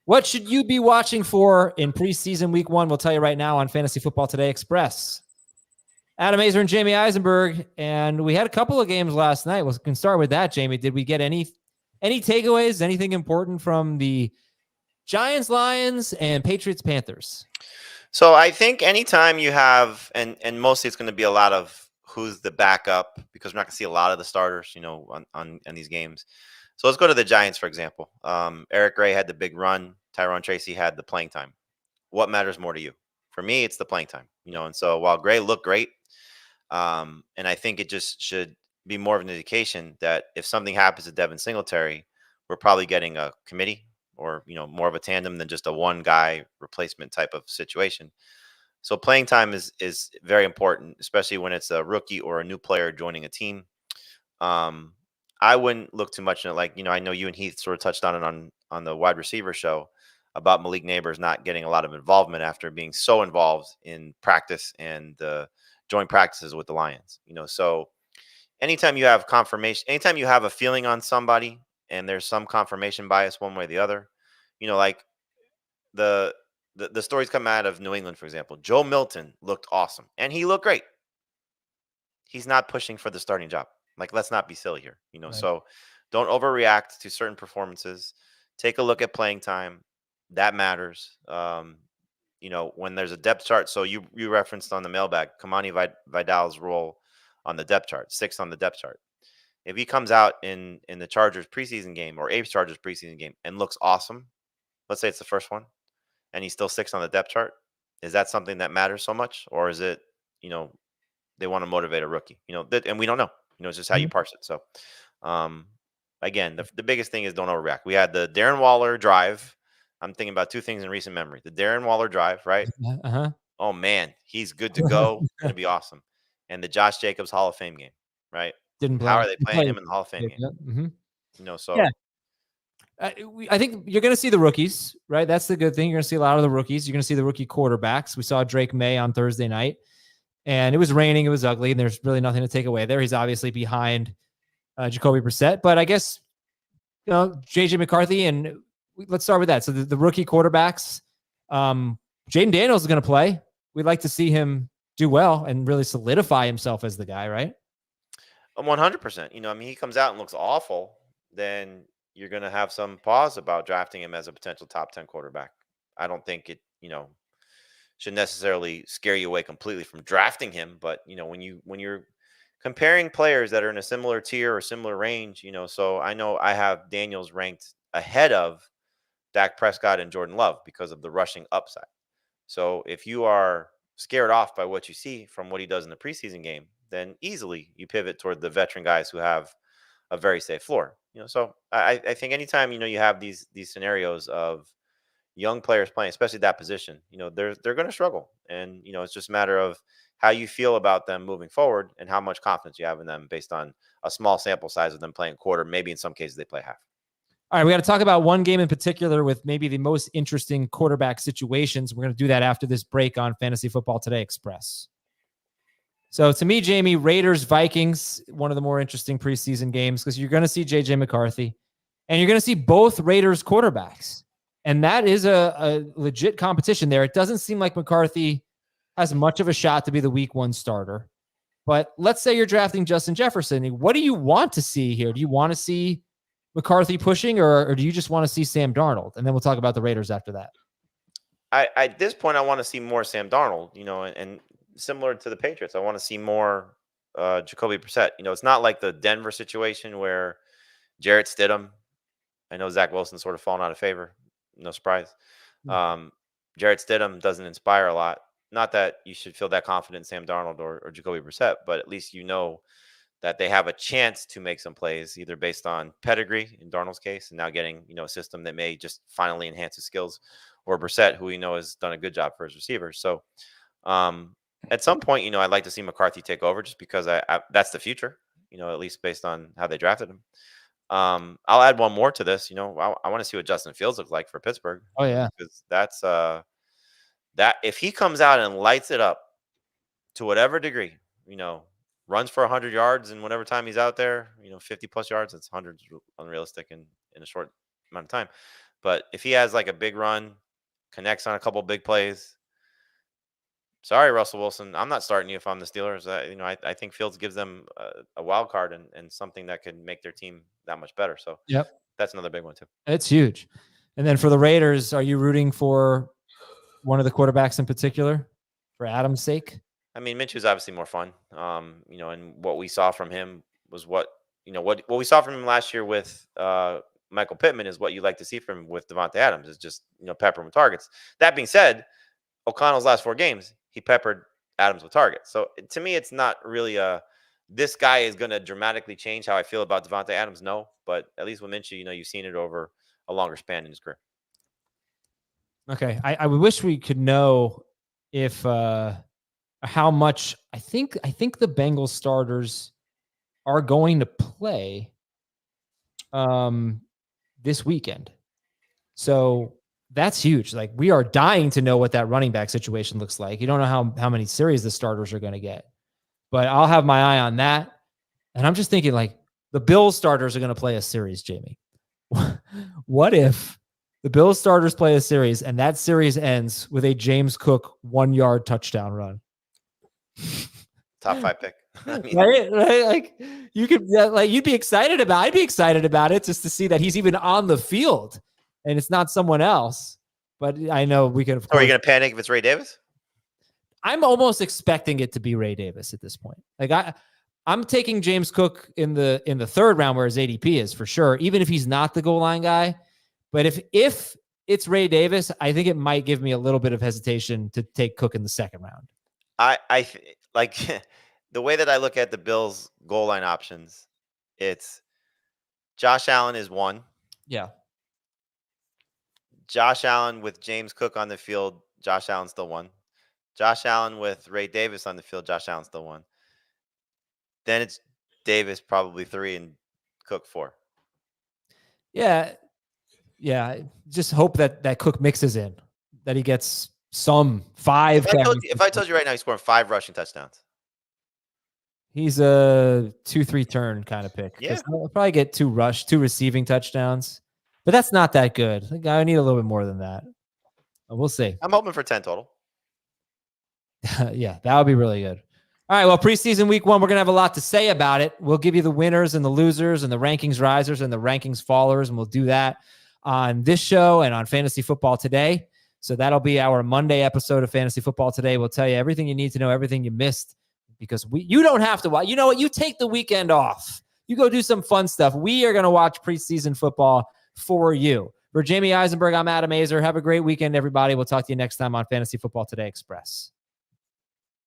What should you be watching for in preseason week 1? We'll tell you right now on Fantasy Football Today Express. Adam Azer and Jamie Eisenberg, and we had a couple of games last night. We can start with that, Jamie. Did we get any takeaways, anything important from the Giants, Lions, and Patriots, Panthers? So I think anytime you have, and mostly it's going to be a lot of who's the backup, because we're not going to see a lot of the starters, on these games. So let's go to the Giants, for example. Eric Gray had the big run. Tyrone Tracy had the playing time. What matters more to you? For me, it's the playing time, and so while Gray looked great, and I think it just should be more of an indication that if something happens to Devin Singletary, we're probably getting a committee or more of a tandem than just a one guy replacement type of situation. So playing time is very important, especially when it's a rookie or a new player joining a team. I wouldn't look too much in it. Like, I know you and Heath sort of touched on it on the wide receiver show about Malik Neighbors not getting a lot of involvement after being so involved in practice and the joint practices with the Lions. So anytime you have confirmation, anytime you have a feeling on somebody and there's some confirmation bias one way or the other, like the stories come out of New England, for example. Joe Milton looked awesome and he looked great. He's not pushing for the starting job. Like, let's not be silly here, Right. So don't overreact to certain performances. Take a look at playing time. That matters. When there's a depth chart. So you referenced on the mailbag Kamani Vidal's role on the depth chart, 6th on the depth chart. If he comes out in the Chargers preseason game or Abe's Chargers preseason game and looks awesome, let's say it's the first one, and he's still 6th on the depth chart, is that something that matters so much, or is it, they want to motivate a rookie? And we don't know. It's just how you parse it. So, again, the biggest thing is don't overreact. We had the Darren Waller drive. I'm thinking about two things in recent memory. The Darren Waller drive, right? Uh-huh. Oh man, he's good to go. Going to be awesome. And the Josh Jacobs Hall of Fame game, right? Didn't How play. are they playing him in the Hall of Fame game? Mm-hmm. So Yeah. I think you're going to see the rookies, right? That's the good thing. You're going to see a lot of the rookies. You're going to see the rookie quarterbacks. We saw Drake May on Thursday night, and it was raining. It was ugly, and there's really nothing to take away there. He's obviously behind Jacoby Brissett, but I guess, J.J. McCarthy, and let's start with that. So the rookie quarterbacks, Jaden Daniels is going to play. We'd like to see him do well and really solidify himself as the guy, right? 100%. He comes out and looks awful, then you're going to have some pause about drafting him as a potential top 10 quarterback. I don't think it, should necessarily scare you away completely from drafting him. But, when you're comparing players that are in a similar tier or similar range, so I know I have Daniels ranked ahead of Dak Prescott and Jordan Love because of the rushing upside. So if you are scared off by what you see from what he does in the preseason game, then easily you pivot toward the veteran guys who have a very safe floor. So I think anytime you have these scenarios of young players playing, especially that position, they're going to struggle, and it's just a matter of how you feel about them moving forward and how much confidence you have in them based on a small sample size of them playing quarter. Maybe in some cases they play half. All right, we got to talk about one game in particular with maybe the most interesting quarterback situations. We're going to do that after this break on Fantasy Football Today Express. So to me, Jamie, Raiders, Vikings, one of the more interesting preseason games because you're going to see J.J. McCarthy and you're going to see both Raiders quarterbacks. And that is a legit competition there. It doesn't seem like McCarthy has much of a shot to be the week 1 starter. But let's say you're drafting Justin Jefferson. What do you want to see here? Do you want to see McCarthy pushing or do you just want to see Sam Darnold? And then we'll talk about the Raiders after that. At this point, I want to see more Sam Darnold, and similar to the Patriots, I want to see more Jacoby Brissett. It's not like the Denver situation where Jarrett Stidham, I know Zach Wilson sort of fallen out of favor. No surprise. Jarrett Stidham doesn't inspire a lot. Not that you should feel that confident in Sam Darnold or Jacoby Brissett, but at least that they have a chance to make some plays, either based on pedigree in Darnold's case, and now getting a system that may just finally enhance his skills, or Brissett, who we know has done a good job for his receivers. So, at some point, I'd like to see McCarthy take over, just because that's the future. At least based on how they drafted him. I'll add one more to this. I want to see what Justin Fields looks like for Pittsburgh. Oh yeah, because that's that if he comes out and lights it up to whatever degree, runs for 100 yards in whatever time he's out there, 50 plus yards, that's 100 unrealistic in a short amount of time. But if he has like a big run, connects on a couple big plays, sorry, Russell Wilson, I'm not starting you if I'm the Steelers. I think Fields gives them a wild card and something that could make their team that much better. So Yep. that's another big one too. It's huge. And then for the Raiders, are you rooting for one of the quarterbacks in particular for Adam's sake? I mean, Minshew's obviously more fun. And what we saw from him was what we saw from him last year with Michael Pittman is what you like to see from him with Devontae Adams, is just, pepper him with targets. That being said, O'Connell's last 4 games, he peppered Adams with targets. So to me, it's not really this guy is going to dramatically change how I feel about Devontae Adams. No, but at least with Minshew, you've seen it over a longer span in his career. Okay. I wish we could know if how much I think the Bengals starters are going to play this weekend. So that's huge. Like, we are dying to know what that running back situation looks like. You don't know how many series the starters are going to get, but I'll have my eye on that. And I'm just thinking, like, the Bills starters are going to play a series, Jamie. What if the Bills starters play a series and that series ends with a James Cook 1-yard touchdown run? Top 5 pick. Right? Like, you could, you'd be excited about. I'd be excited about it just to see that he's even on the field and it's not someone else. But I know we could. Are you going to panic if it's Ray Davis? I'm almost expecting it to be Ray Davis at this point. Like, I'm taking James Cook in the 3rd round where his ADP is for sure, even if he's not the goal line guy. But if it's Ray Davis, I think it might give me a little bit of hesitation to take Cook in the 2nd round. I like the way that I look at the Bills goal line options. It's Josh Allen is 1. Yeah. Josh Allen with James Cook on the field, Josh Allen's still 1. Josh Allen with Ray Davis on the field, Josh Allen's still 1. Then it's Davis probably 3 and Cook 4. Yeah. Just hope that Cook mixes in, that he gets some 5. If I told you right now he's scoring 5 rushing touchdowns, he's a 2-3 turn kind of pick. Yeah, he'll probably get 2 receiving touchdowns, but that's not that good. I think I need a little bit more than that. We'll see. I'm hoping for 10 total. Yeah, that would be really good. All right, well, preseason week 1, we're going to have a lot to say about it. We'll give you the winners and the losers and the rankings risers and the rankings fallers, and we'll do that on this show and on Fantasy Football Today. So that'll be our Monday episode of Fantasy Football Today. We'll tell you everything you need to know, everything you missed, because you don't have to watch. You know what? You take the weekend off. You go do some fun stuff. We are going to watch preseason football for you. For Jamie Eisenberg, I'm Adam Azer. Have a great weekend, everybody. We'll talk to you next time on Fantasy Football Today Express.